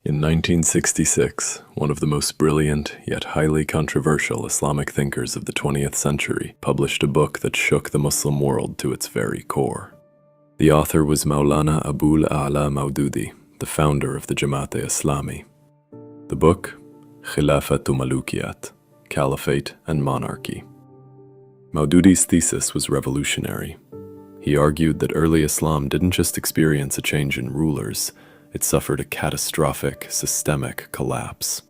In 1966, one of the most brilliant yet highly controversial Islamic thinkers of the 20th century published a book that shook the Muslim world to its very core. The author was Maulana Abul A'la Maududi, the founder of the Jamaat-e Islami. The book, Khilafat and Malookiat, Caliphate and Monarchy. Maududi's thesis was revolutionary. He argued that early Islam didn't just experience a change in rulers, it suffered a catastrophic, systemic collapse.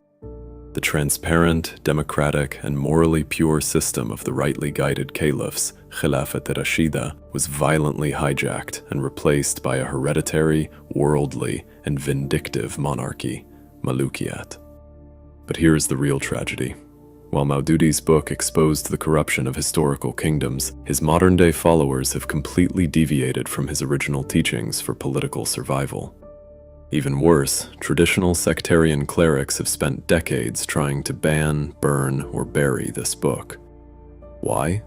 The transparent, democratic, and morally pure system of the rightly guided caliphs, Khilafat Rashida, was violently hijacked and replaced by a hereditary, worldly, and vindictive monarchy, Malookiat. But here's the real tragedy. While Maududi's book exposed the corruption of historical kingdoms, his modern-day followers have completely deviated from his original teachings for political survival. Even worse, traditional sectarian clerics have spent decades trying to ban, burn, or bury this book. Why?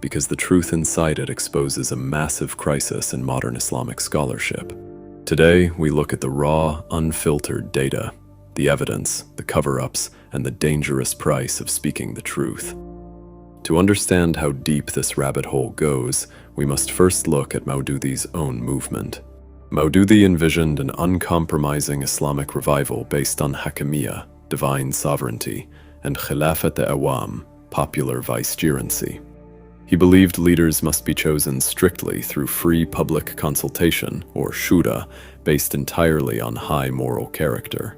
Because the truth inside it exposes a massive crisis in modern Islamic scholarship. Today, we look at the raw, unfiltered data, the evidence, the cover-ups, and the dangerous price of speaking the truth. To understand how deep this rabbit hole goes, we must first look at Maududi's own movement. Maududi envisioned an uncompromising Islamic revival based on Hakimiyya, divine sovereignty, and Khilafat Awam, popular vicegerency. He believed leaders must be chosen strictly through free public consultation, or shura, based entirely on high moral character.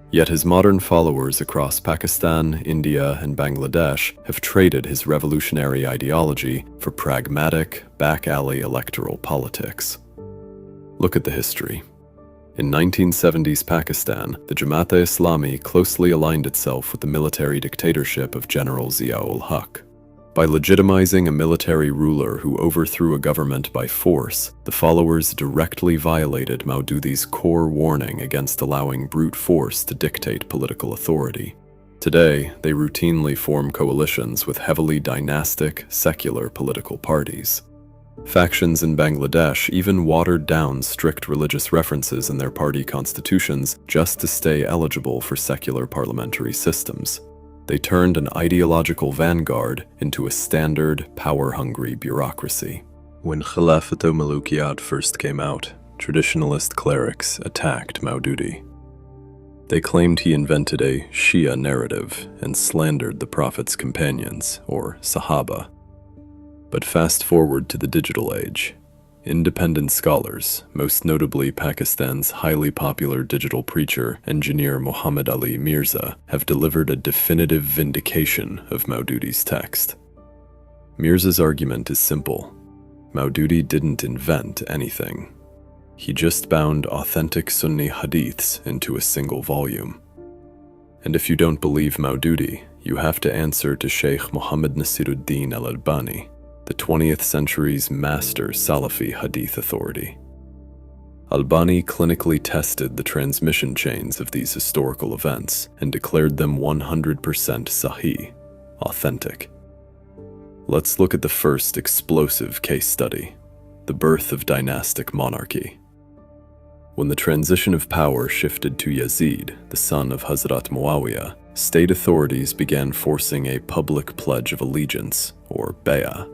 Yet his modern followers across Pakistan, India, and Bangladesh have traded his revolutionary ideology for pragmatic, back-alley electoral politics. Look at the history. In 1970s Pakistan, the Jamaat-e Islami closely aligned itself with the military dictatorship of General Zia-ul-Haq. By legitimizing a military ruler who overthrew a government by force, the followers directly violated Maududi's core warning against allowing brute force to dictate political authority. Today, they routinely form coalitions with heavily dynastic, secular political parties. Factions in Bangladesh even watered down strict religious references in their party constitutions just to stay eligible for secular parliamentary systems. They turned an ideological vanguard into a standard, power-hungry bureaucracy. When Khilafat and Malookiat first came out, traditionalist clerics attacked Maududi. They claimed he invented a Shia narrative and slandered the Prophet's companions, or Sahaba. But fast forward to the digital age. Independent scholars, most notably Pakistan's highly popular digital preacher, Engineer Muhammad Ali Mirza, have delivered a definitive vindication of Maududi's text. Mirza's argument is simple. Maududi didn't invent anything. He just bound authentic Sunni hadiths into a single volume. And if you don't believe Maududi, you have to answer to Sheikh Muhammad Nasiruddin al-Albani, the 20th century's master Salafi hadith authority. Albani clinically tested the transmission chains of these historical events and declared them 100% sahih, authentic. Let's look at the first explosive case study, the birth of dynastic monarchy. When the transition of power shifted to Yazid, the son of Hazrat Muawiyah, state authorities began forcing a public pledge of allegiance, or bay'ah.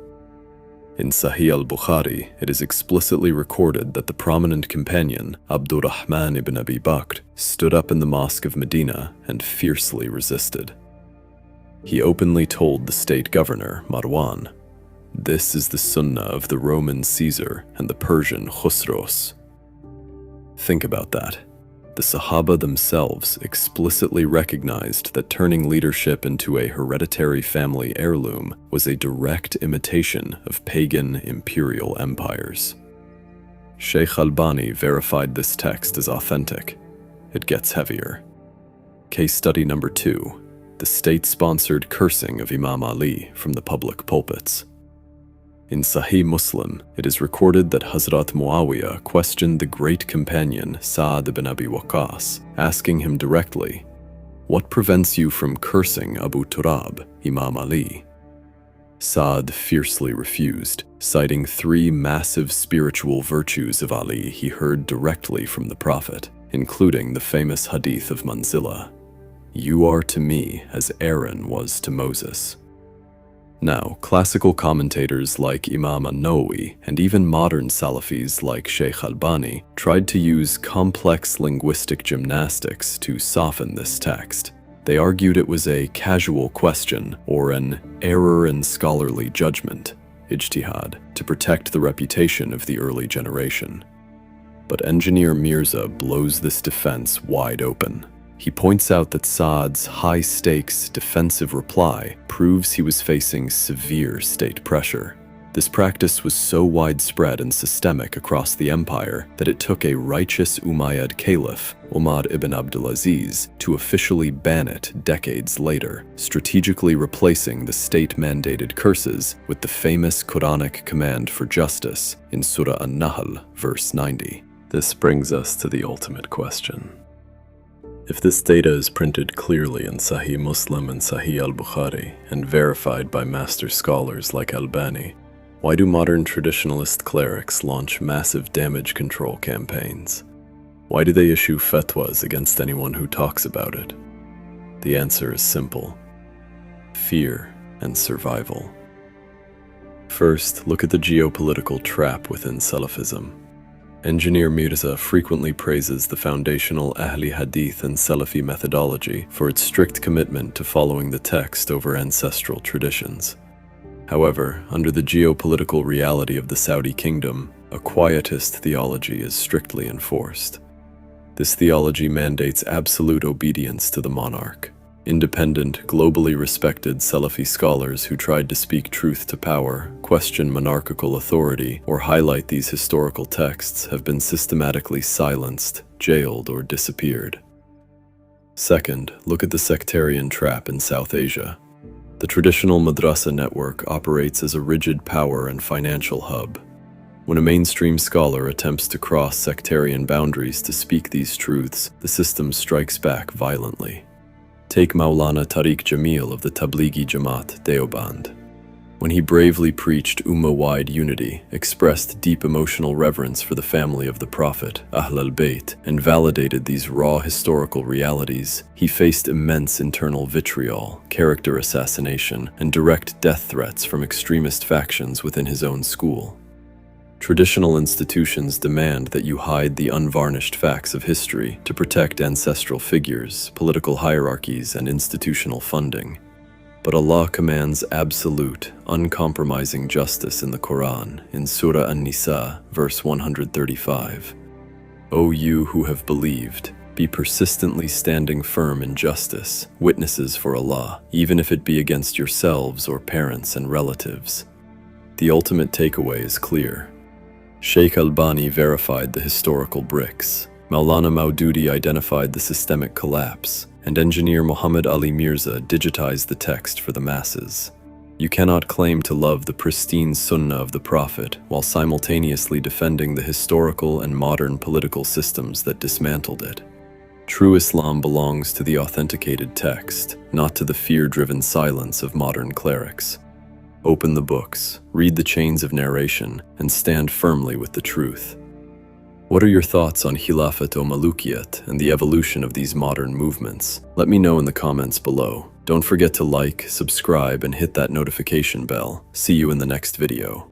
In Sahih al-Bukhari, it is explicitly recorded that the prominent companion, Abdurrahman ibn Abi Bakr, stood up in the Mosque of Medina and fiercely resisted. He openly told the state governor, Marwan, "This is the sunnah of the Roman Caesar and the Persian Khusros." Think about that. The Sahaba themselves explicitly recognized that turning leadership into a hereditary family heirloom was a direct imitation of pagan imperial empires. Sheikh Albani verified this text as authentic. It gets heavier. Case study number 2, the state-sponsored cursing of Imam Ali from the public pulpits. In Sahih Muslim, it is recorded that Hazrat Muawiyah questioned the great companion Sa'd ibn Abi Waqqas, asking him directly, "What prevents you from cursing Abu Turab, Imam Ali?" Sa'd fiercely refused, citing 3 massive spiritual virtues of Ali he heard directly from the Prophet, including the famous hadith of Manzila, "You are to me as Aaron was to Moses." Now, classical commentators like Imam an-Nawawi and even modern Salafis like Sheikh Albani tried to use complex linguistic gymnastics to soften this text. They argued it was a casual question or an error in scholarly judgment, ijtihad, to protect the reputation of the early generation. But Engineer Mirza blows this defense wide open. He points out that Saad's high-stakes defensive reply proves he was facing severe state pressure. This practice was so widespread and systemic across the empire that it took a righteous Umayyad caliph, Umar ibn Abdulaziz, to officially ban it decades later, strategically replacing the state-mandated curses with the famous Quranic command for justice in Surah An-Nahl, verse 90. This brings us to the ultimate question. If this data is printed clearly in Sahih Muslim and Sahih al-Bukhari and verified by master scholars like Albani, why do modern traditionalist clerics launch massive damage control campaigns? Why do they issue fatwas against anyone who talks about it? The answer is simple: fear and survival. First, look at the geopolitical trap within Salafism. Engineer Mirza frequently praises the foundational Ahli Hadith and Salafi methodology for its strict commitment to following the text over ancestral traditions. However, under the geopolitical reality of the Saudi kingdom, a quietist theology is strictly enforced. This theology mandates absolute obedience to the monarch. Independent, globally respected Salafi scholars who tried to speak truth to power, question monarchical authority, or highlight these historical texts have been systematically silenced, jailed, or disappeared. Second, look at the sectarian trap in South Asia. The traditional madrasa network operates as a rigid power and financial hub. When a mainstream scholar attempts to cross sectarian boundaries to speak these truths, the system strikes back violently. Take Maulana Tariq Jamil of the Tablighi Jamaat, Deoband. When he bravely preached Ummah-wide unity, expressed deep emotional reverence for the family of the Prophet, Ahl al-Bayt, and validated these raw historical realities, he faced immense internal vitriol, character assassination, and direct death threats from extremist factions within his own school. Traditional institutions demand that you hide the unvarnished facts of history to protect ancestral figures, political hierarchies, and institutional funding. But Allah commands absolute, uncompromising justice in the Quran, in Surah An-Nisa, verse 135. O you who have believed, be persistently standing firm in justice, witnesses for Allah, even if it be against yourselves or parents and relatives. The ultimate takeaway is clear. Sheikh Albani verified the historical bricks, Maulana Maududi identified the systemic collapse, and Engineer Muhammad Ali Mirza digitized the text for the masses. You cannot claim to love the pristine sunnah of the Prophet while simultaneously defending the historical and modern political systems that dismantled it. True Islam belongs to the authenticated text, not to the fear-driven silence of modern clerics. Open the books, read the chains of narration, and stand firmly with the truth. What are your thoughts on Khilafat or Malookiat and the evolution of these modern movements? Let me know in the comments below. Don't forget to like, subscribe, and hit that notification bell. See you in the next video.